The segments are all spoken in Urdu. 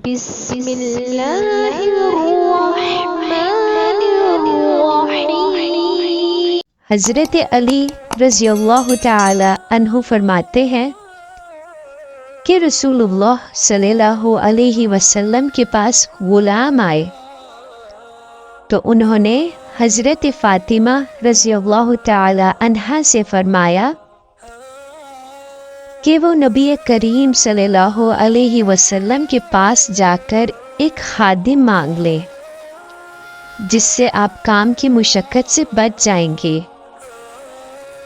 بسم اللہ الرحمن الرحیم۔ حضرت علی رضی اللہ تعالی عنہ فرماتے ہیں کہ رسول اللہ صلی اللہ علیہ وسلم کے پاس غلام آئے تو انہوں نے حضرت فاطمہ رضی اللہ تعالی عنہا سے فرمایا کہ وہ نبی کریم صلی اللہ علیہ وسلم کے پاس جا کر ایک خادم مانگ لے جس سے آپ کام کی مشقت سے بچ جائیں گے۔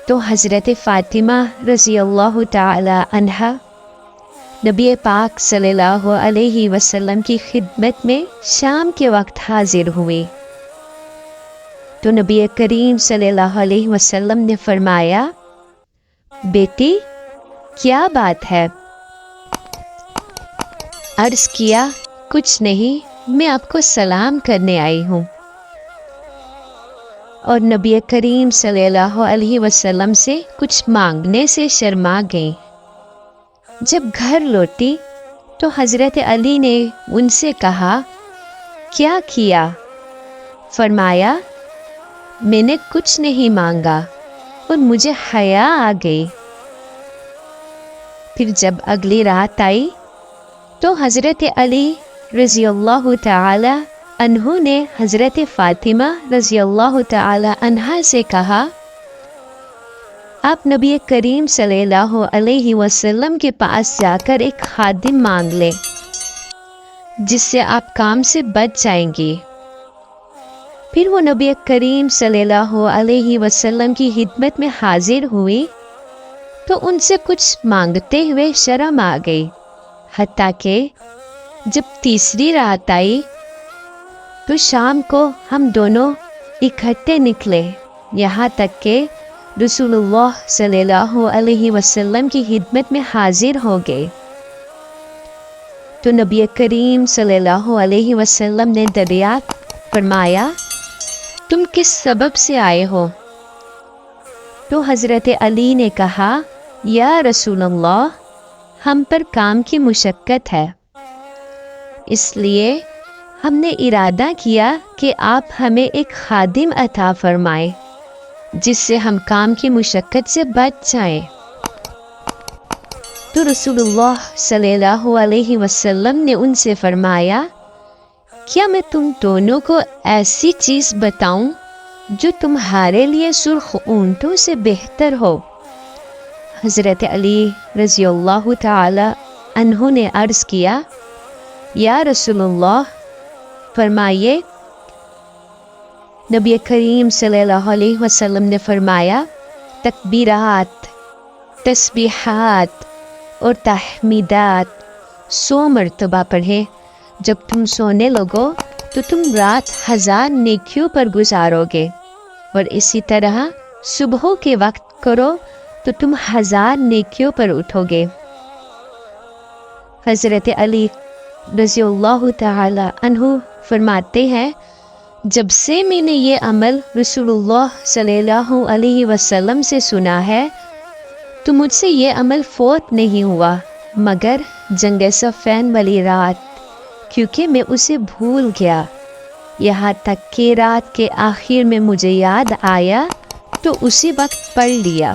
تو حضرت فاطمہ رضی اللہ تعالی عنہا نبی پاک صلی اللہ علیہ وسلم کی خدمت میں شام کے وقت حاضر ہوئے تو نبی کریم صلی اللہ علیہ وسلم نے فرمایا، بیٹی کیا بات ہے؟ عرض کیا، کچھ نہیں، میں آپ کو سلام کرنے آئی ہوں۔ اور نبی کریم صلی اللہ علیہ وسلم سے کچھ مانگنے سے شرما گئیں۔ جب گھر لوٹی تو حضرت علی نے ان سے کہا، کیا کیا؟ فرمایا، میں نے کچھ نہیں مانگا اور مجھے حیا آ گئی۔ پھر جب اگلی رات آئی تو حضرت علی رضی اللہ تعالی عنہ نے حضرت فاطمہ رضی اللہ تعالی عنہا سے کہا، آپ نبی کریم صلی اللہ علیہ وسلم کے پاس جا کر ایک خادم مانگ لیں جس سے آپ کام سے بچ جائیں گے۔ پھر وہ نبی کریم صلی اللہ علیہ وسلم کی خدمت میں حاضر ہوئی تو ان سے کچھ مانگتے ہوئے شرم آ گئی، حتیٰ کہ جب تیسری رات آئی تو شام کو ہم دونوں اکٹھے نکلے، یہاں تک کہ رسول اللہ صلی اللہ علیہ وسلم کی خدمت میں حاضر ہو گئے۔ تو نبی کریم صلی اللہ علیہ وسلم نے دریافت فرمایا، تم کس سبب سے آئے ہو؟ تو حضرت علی نے کہا، یا رسول اللہ، ہم پر کام کی مشقت ہے، اس لیے ہم نے ارادہ کیا کہ آپ ہمیں ایک خادم عطا فرمائیں جس سے ہم کام کی مشقت سے بچ جائیں۔ تو رسول اللہ صلی اللہ علیہ وسلم نے ان سے فرمایا، کیا میں تم دونوں کو ایسی چیز بتاؤں جو تمہارے لیے سرخ اونٹوں سے بہتر ہو؟ حضرت علی رضی اللہ تعالی عنہ نے عرض کیا، یا رسول اللہ، فرمائیے۔ نبی کریم صلی اللہ علیہ وسلم نے فرمایا، تکبیرات، تسبیحات اور تحمیدات 100 مرتبہ پڑھیں۔ جب تم سونے لگو تو تم رات 1000 نیکیوں پر گزارو گے، اور اسی طرح صبح کے وقت کرو تو تم 1000 نیکیوں پر اٹھو گے۔ حضرت علی رضی اللہ تعالی عنہ فرماتے ہیں، جب سے میں نے یہ عمل رسول اللہ صلی اللہ علیہ وسلم سے سنا ہے تو مجھ سے یہ عمل فوت نہیں ہوا مگر جنگ صفین والی رات، کیونکہ میں اسے بھول گیا، یہاں تک کہ رات کے آخر میں مجھے یاد آیا تو اسی وقت پڑھ لیا۔